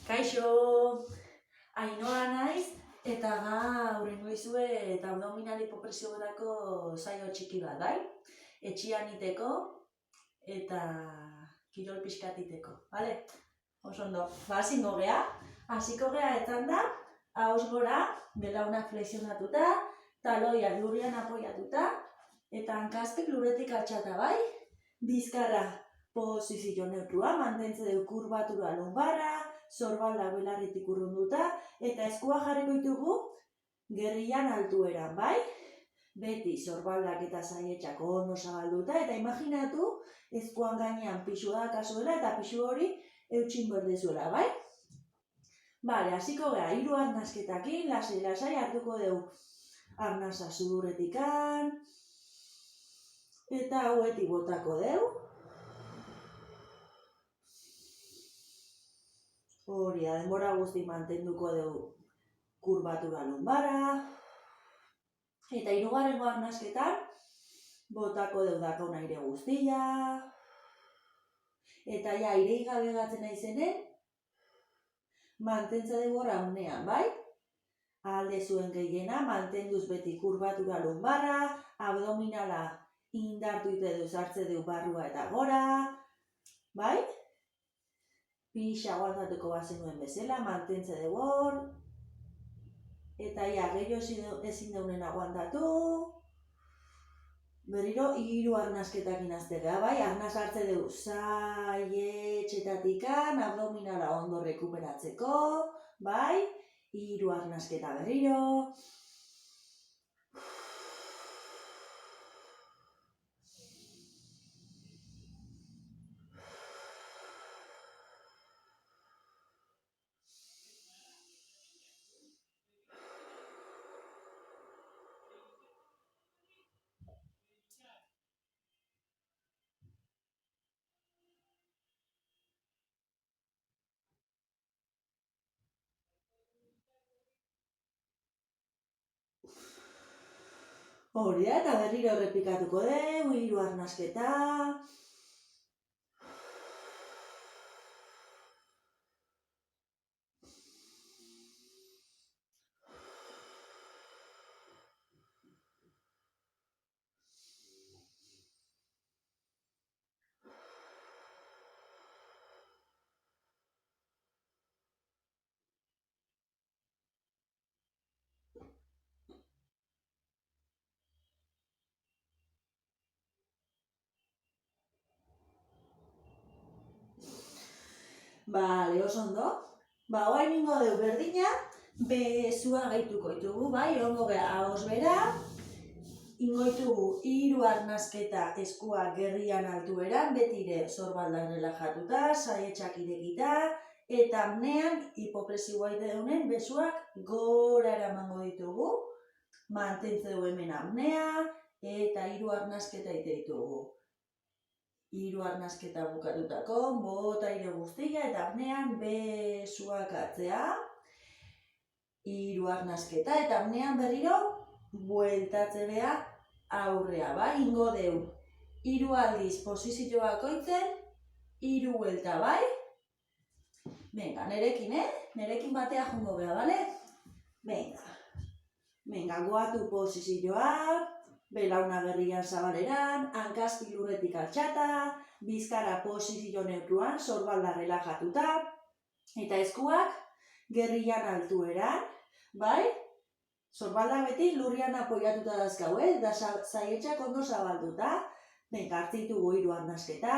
Kaixo, Ainhoa naiz, eta gaur ingo dizuet abdominal hipopresiorako saio txiki bat, bai? Etxian iteko eta kirol pixkat iteko, bale? Oso ondo, hasiko gea etzanda, ahoz gora, belaunak flexionatuta, taloiak lurrian apoiatuta, eta hankazpik lurretik altxata, bai? Bizkarra posizio neutrua, mantentze du kurbatura lumbarra, sorbalda belarritik urrunduta, eta eskua jarriko ditugu gerrilan altueran, bai? Beti sorbaldak eta saietxak ondo zabalduta, eta imaginatu eskuan gainean pixu da kasuela, eta pixu hori eutxin berdezuela, bai? Bale, hasiko gea, 3 arnasketakin, lasai hartuko dugu arnasa sudurretikan, eta hauetik botako dugu. Hori da, denbora guzti mantenduko dugu kurbatura lumbarra. Eta 3. arnasketan, botako dugu dakon aire guztia. Eta ja, aireik gabe gatzen naizenen, mantentza dugu raunean, bai? Alde zuen gehiena, mantenduz beti kurbatura lumbarra, abdominala indartu ite du sartze du barrua eta gora, bai? Pixa aguantatuko bazenuen bezala, mantentze dugu hor. Eta ja, gehiago ezin daunen aguantatu. Berriro, 3 arnasketakin aztega, bai? Arnas hartze dugu saietxetatikan, abdominala ondo rekuperatzeko, bai? 3 arnasketa berriro. Hori da, eta berriro errepikatuko dugu, 3 arnasketa. Bale, oso ondo. Oain ingo dugu berdina, bezua gaituko ditugu, bai? Ongo gea, ahoz bera. Ingo ditugu 3 arnasketa eskua gerrian altueran, betire sorbaldak relajatuta, saietxak irekita, eta apnean hipopresioa deunen besuak gora eramango ditugu. Mantentze du hemen apnea, eta 3 arnasketa ite ditugu. 3 arnasketa bukatutako, bota aire guztia eta apnean besuak atzea. 3 arnasketa eta apnean berriro bueltatze beha aurrea, bai? Ingo deu 3 aldiz posizio bakoitzen, 3 buelta, bai? Venga, nerekin, Nerekin batea jongo beha, bale? Venga, goatu posizioa. Belauna gerrian zabaleran, hankazpi lurretik altxata, bizkara posizio neutruan, sorbalda relajatuta, eta eskuak gerrian altueran, bai? Sorbalda beti lurrian apoiatuta dazkau, da saietxak ondo zabalduta. Venga, hartzitugu 3 arnasketa.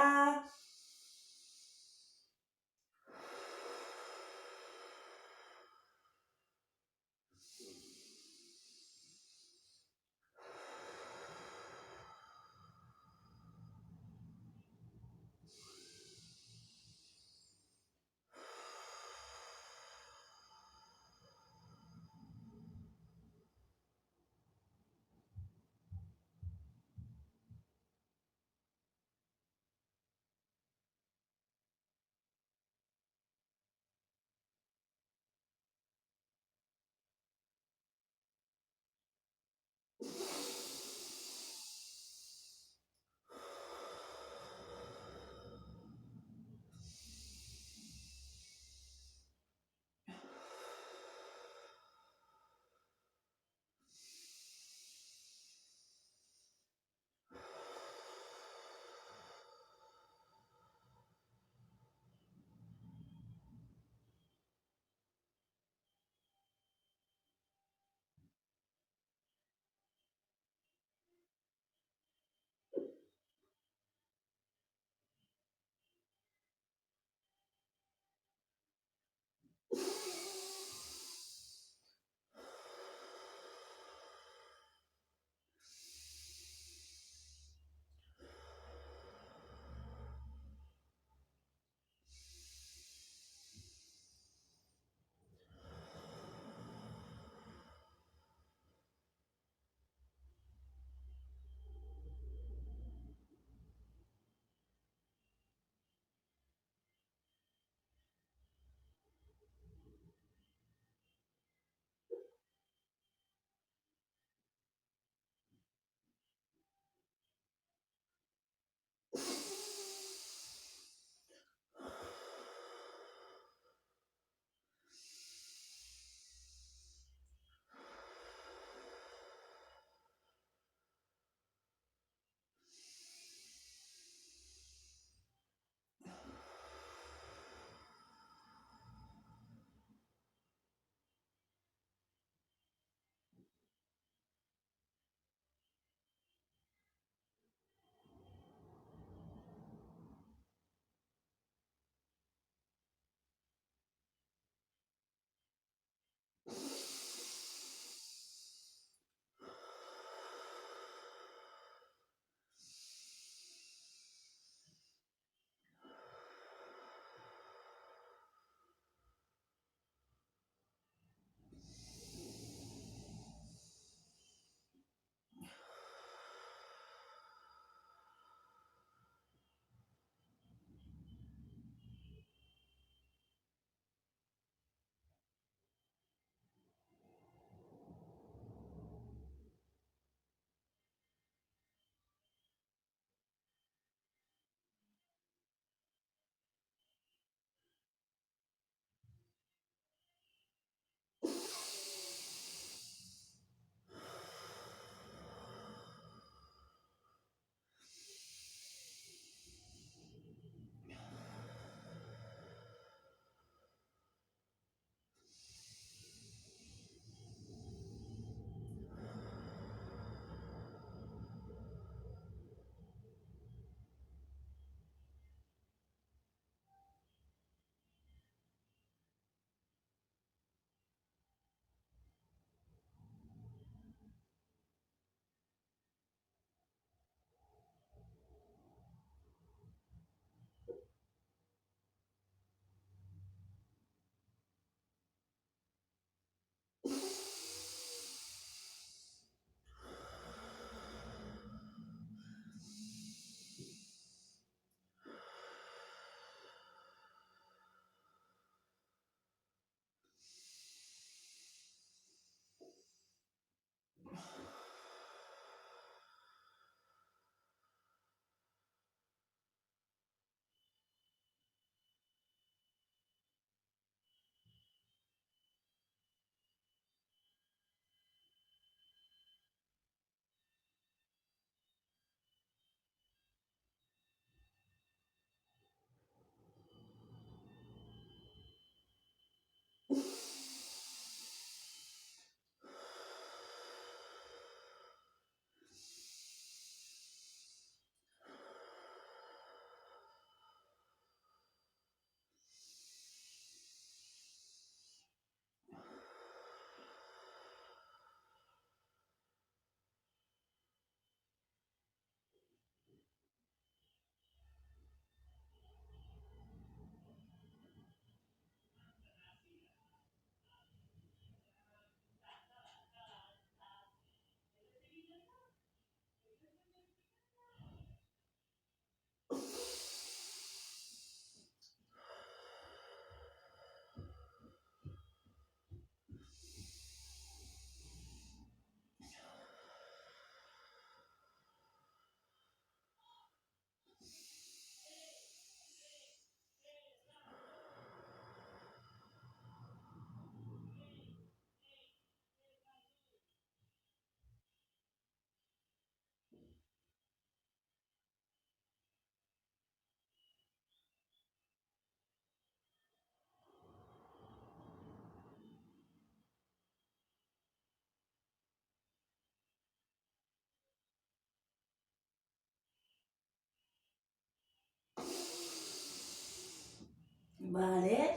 Bale,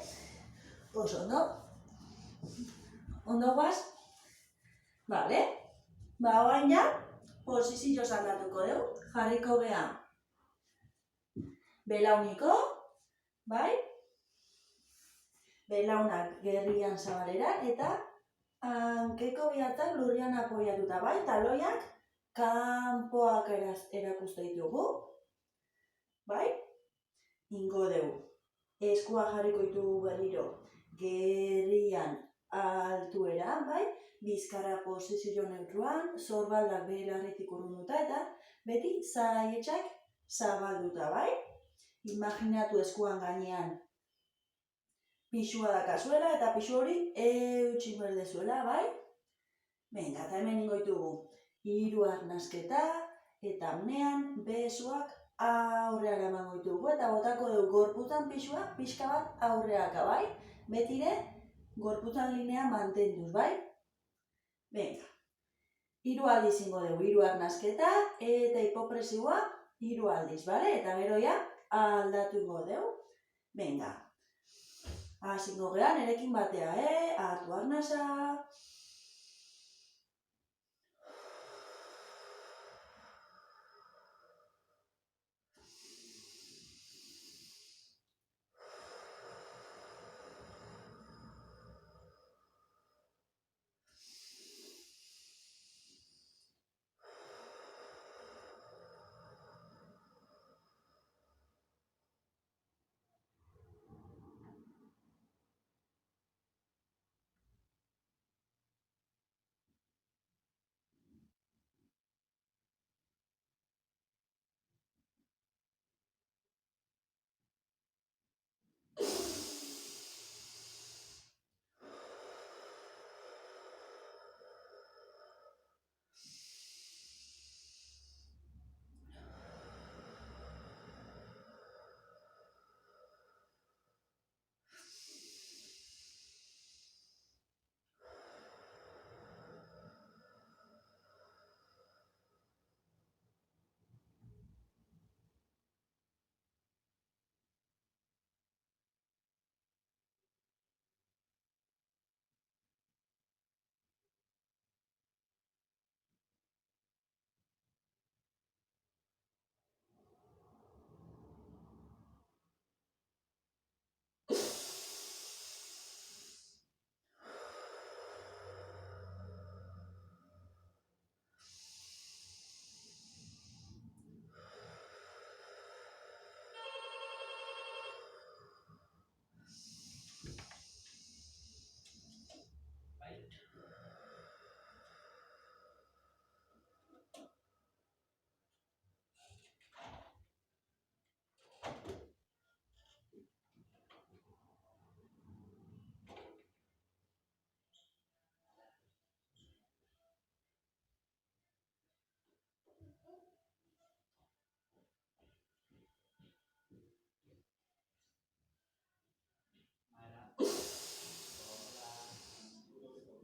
oso ondo. Ondo guaz? Bale, orain ja, posizio aldatuko dugu. Jarriko beha belauniko, bai? Belaunak gerrian zabalera eta hankeko bihatzak lurrian apoiatuta, bai? Taloiak kanpoak erakuste ditugu, bai? Ingo dugu. Eskua jarriko ditugu berriro gerrian altuera, bai? Bizkarra posizio neutruan, sorbaldak belarritik urrunduta eta beti zaietxak zabalduta, bai? Imaginatu eskuan gainean pixua dakazuela eta pixu hori eutxik berdezuela, bai? Venga, eta hemen ingo ditugu 3 arnasketa eta honean besuak aurreara emango ditugu eta botako dugu gorputzan pixua pixka bat aurreaka, bai? Betire gorputzan linea mantenduz, bai? Venga, 3 aldiz ingo dugu, 3 arnasketa eta hipopresioa 3 aldiz, bale? Eta gero ja aldatu ingo dugu. Venga, hasingo gehan erekin batea, hartu arnasa.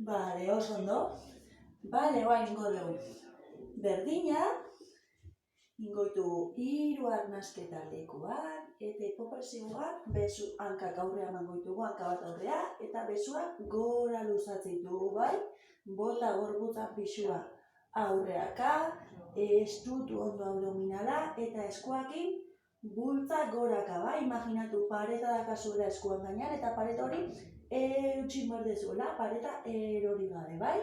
Bale, oso ondo. Bale, ingo dugu. Berdina, ingo ditugu 3 arnasketa lekuan, eta hipopresioan, besu hankak aurrea emango ditugu, hanka bat aurrea, eta besuak gora luzatzen ditugu, bai? Bota gorputzan pixua aurreaka, estutu ondo abdominala, eta eskuakin bultza goraka, bai? Imaginatu pareta dakazuela eskuan gainean, eta paret hori eutxin berdezuela, pareta erori gabe, bai?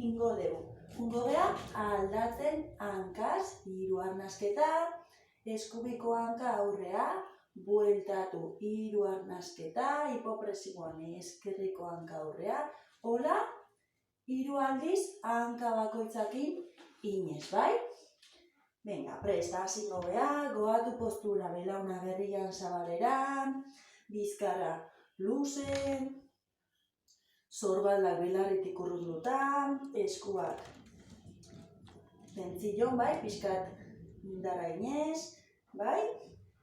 Ingo dugu. Ingo geha aldatzen hankaz, 3 arnasketa, eskubiko hanka aurrea, bueltatu 3 arnasketa, hipopresioan eskerriko hanka aurrea, hola, 3 aldiz hanka bakoitzakin inez, bai? Venga, presta, hasingo geha, goatu postura belauna gerrian zabaleran, bizkarra luzen, sorbaldak belarritik urrunduta, eskuak zentzillon, bai, pixkat indarra inez, bai?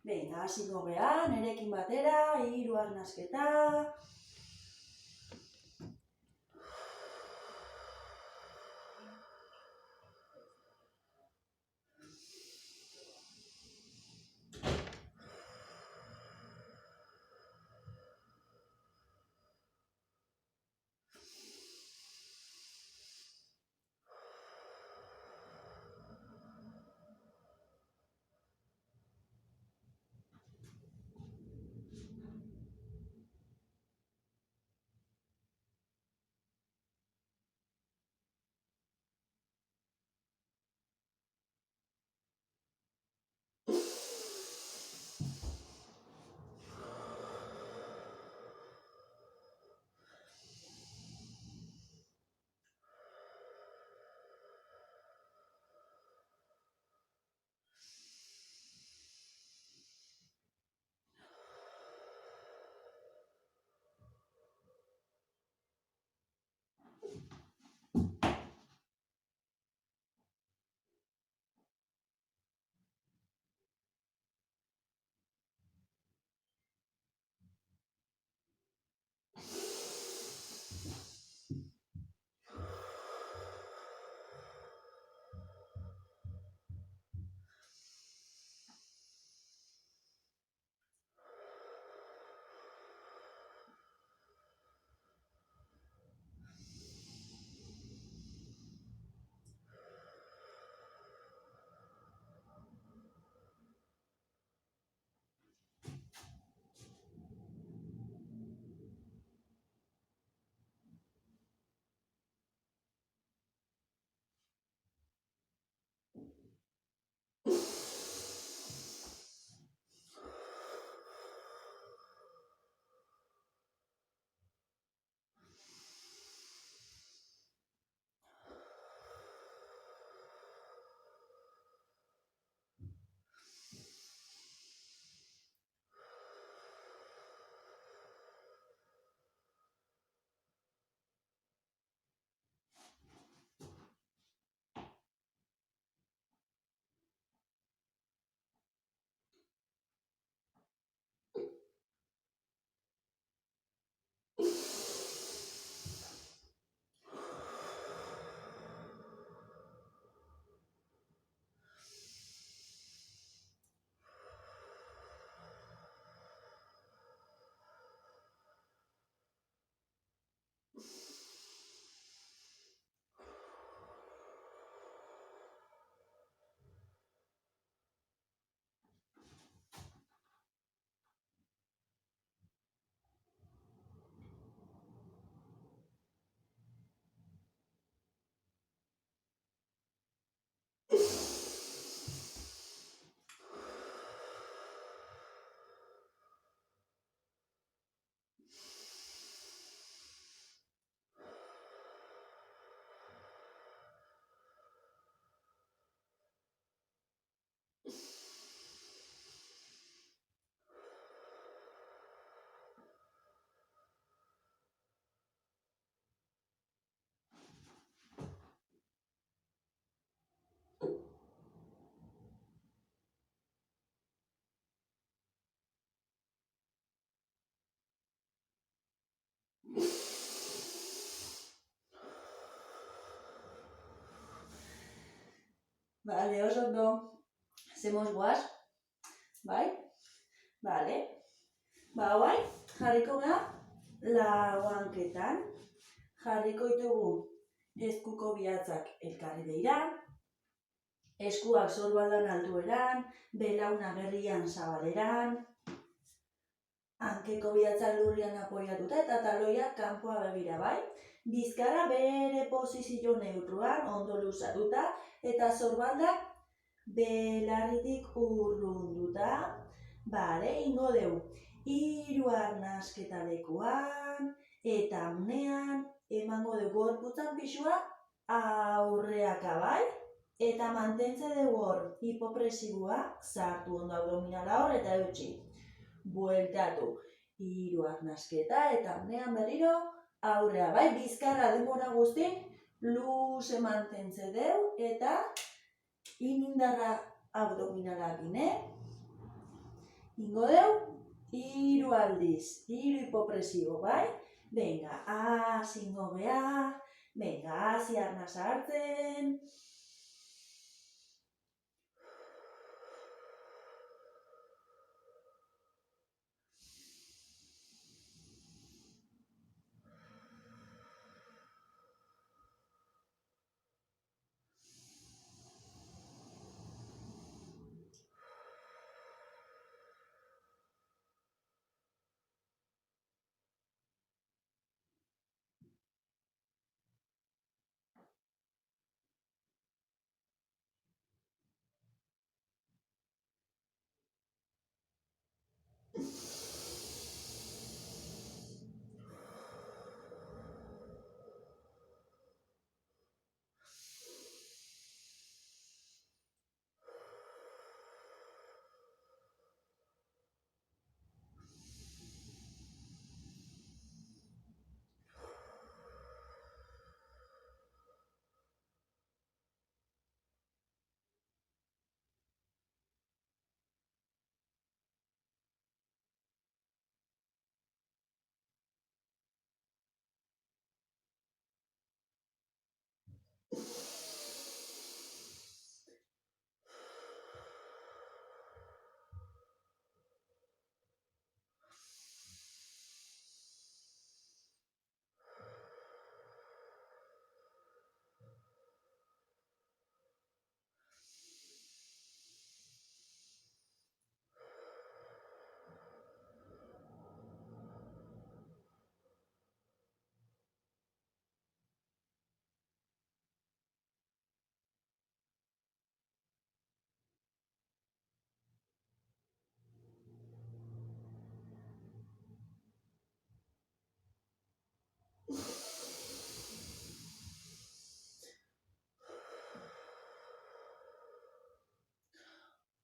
Venga, hasingo geha, nerekin batera, 3 arnasketa. Vale, oso ondo. Zemoz guaz? Bai? Vale. Ba, guai, jarriko gara lauanketan. Jarriko ditugu eskuko bihatzak elkarri beira, eskuak sorbaldan altueran, belauna gerrian zabaleran, hankeko bihatzak lurrian apoiatuta eta taloiak kanpoa begira, bai? Bizkarra bere posizio neutruan, ondo luzatuta, eta sorbaldak belarritik urrunduta. Bale, ingo deu, 3 arnasketa lekuan, eta amnean, emango dugu gorputzan pisua aurreaka, bai? Eta mantentze dugu hor hipopresiboa, sartu ondo abdominala hor eta eutxi. Bueltatu, 3 arnasketa eta amnean berriro aurrea, bai? Bizkarra denbora guztin, luze mantentze deu eta inindarra abdominala gine. Ingo deu, 3 aldiz, 3 hipopresibo, bai? Venga, hasi ingo geha, venga, hasi arnasa hartzen.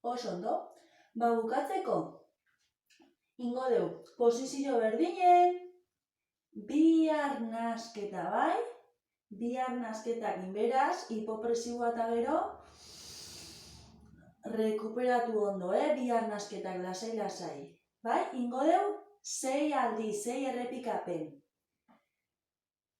Oso ondo, ba bukatzeko, ingo deu, posizio berdinen, 2 arnasketa, bai? 2 arnasketak inberaz, hipopresiboa eta gero, rekuperatu ondo, 2 arnasketak lasai-lasai, bai? Ingo deu, 6 aldi, 6 errepikapen.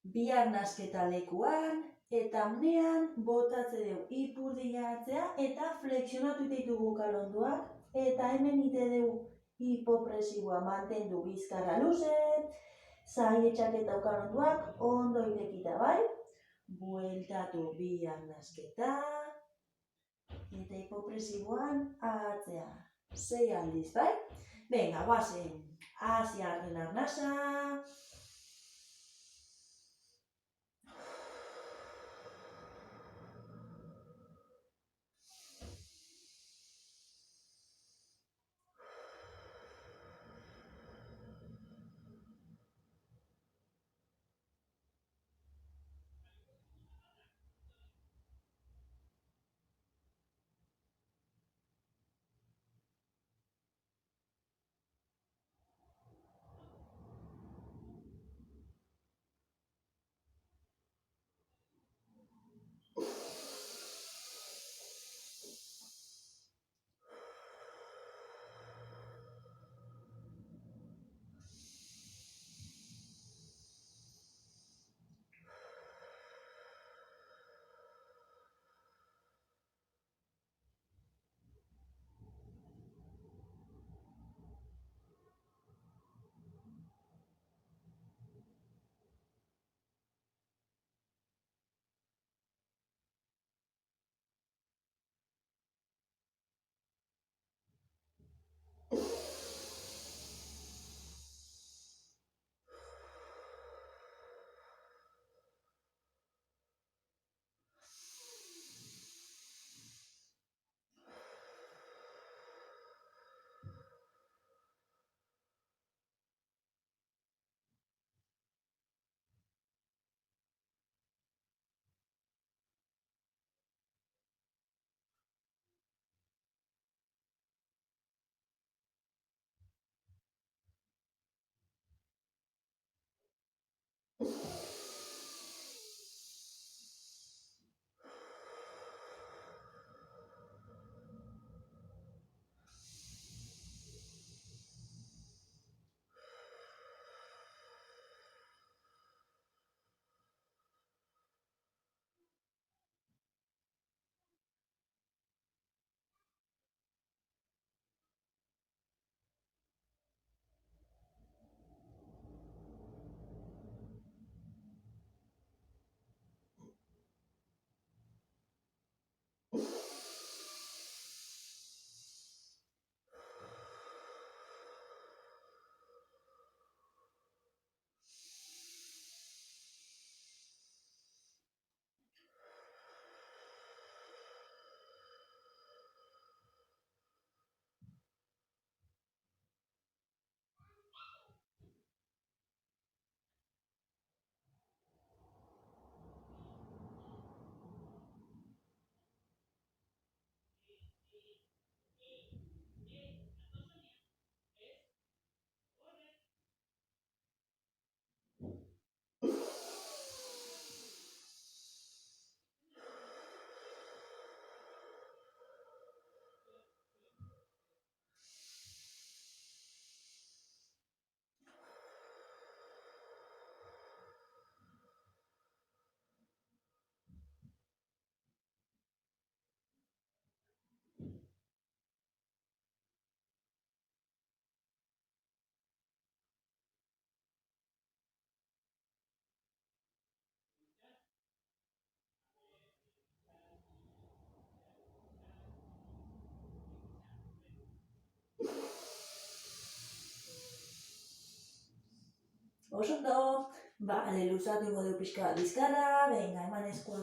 2 arnasketa lekuan, eta amnean botatze dugu ipurdia atzea eta flexionatu ditugu kalonduak eta hemen ite dugu hipopresiboa mantendu bizkarra luze, zaietxak eta kalonduak ondo irekita, bai? Bueltatu 2 arnasketa eta hipopresiboan atzea. 6 aldiz, bai? Venga, guazen, hasi arren arnasa. Oso ondo, luzatu ingo du pixka bizkarra, venga, eman eskua